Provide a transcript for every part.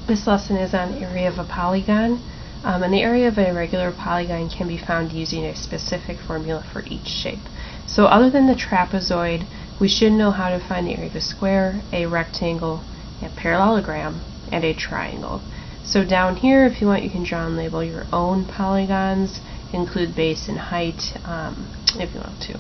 This lesson is on area of a polygon, and the area of a regular polygon can be found using a specific formula for each shape. So other than the trapezoid, we should know how to find the area of a square, a rectangle, a parallelogram, and a triangle. So down here, if you want, you can draw and label your own polygons, include base and height, if you want to.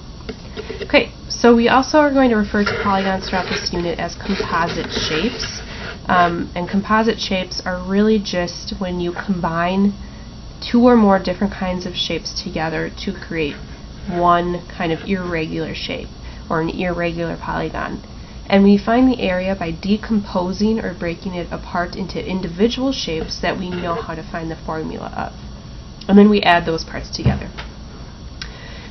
Okay, so we also are going to refer to polygons throughout this unit as composite shapes. And composite shapes are really just when you combine two or more different kinds of shapes together to create one kind of irregular shape or an irregular polygon. And we find the area by decomposing or breaking it apart into individual shapes that we know how to find the formula of. And then we add those parts together.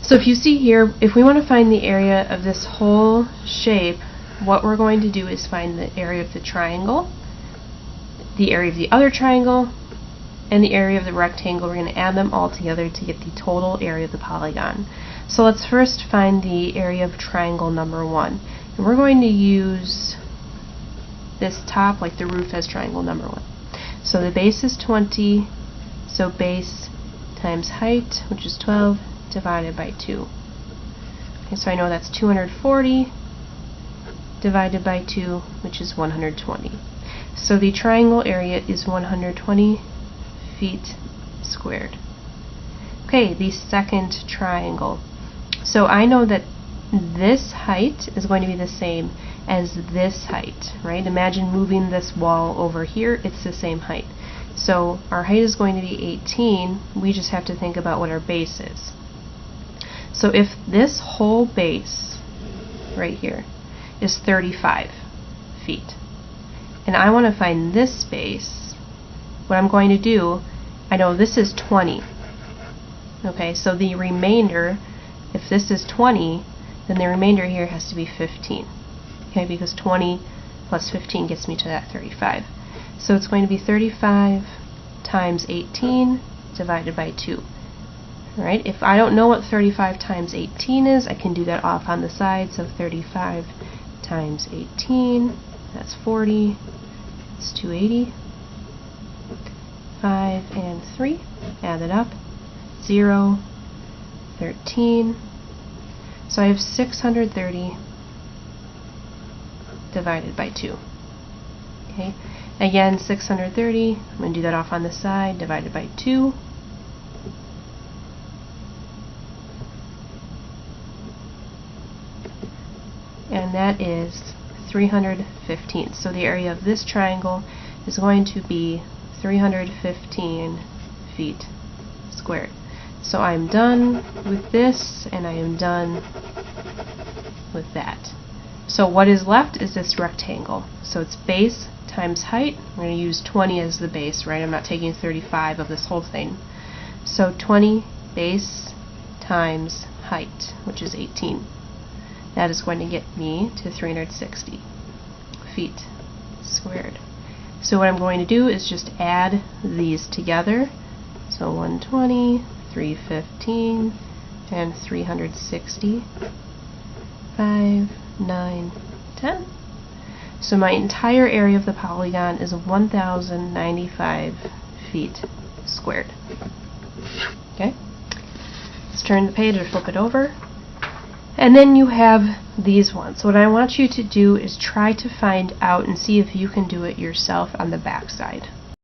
So if you see here, if we want to find the area of this whole shape, what we're going to do is find the area of the triangle, the area of the other triangle, and the area of the rectangle. We're going to add them all together to get the total area of the polygon. So let's first find the area of triangle number 1. And we're going to use this top like the roof as triangle number 1. So the base is 20, so base times height, which is 12, divided by 2. Okay, so I know that's 240 divided by 2, which is 120. So the triangle area is 120 feet squared. Okay, the second triangle. So I know that this height is going to be the same as this height, right? Imagine moving this wall over here, it's the same height. So our height is going to be 18, we just have to think about what our base is. So if this whole base right here is 35 feet, and I want to find this base, what I'm going to do, I know this is 20. Okay, so the remainder, if this is 20, then the remainder here has to be 15. Okay, because 20 plus 15 gets me to that 35. So it's going to be 35 times 18 divided by 2. Alright, if I don't know what 35 times 18 is, I can do that off on the side. So 35 times 18, that's 40, that's 280. 5 and 3, add it up, 0, 13. So I have 630 divided by 2. Okay, again 630, I'm going to do that off on the side, divided by 2. And that is 315. So the area of this triangle is going to be 315 feet squared. So I'm done with this, and I am done with that. So what is left is this rectangle. So it's base times height. I'm going to use 20 as the base, right? I'm not taking 35 of this whole thing. So 20 base times height, which is 18. That is going to get me to 360 feet squared. So what I'm going to do is just add these together. So 120, 315, and 360. 5, 9, 10. So my entire area of the polygon is 1,095 feet squared. Okay? Let's turn the page or flip it over. And then you have these ones. So what I want you to do is try to find out and see if you can do it yourself on the back side.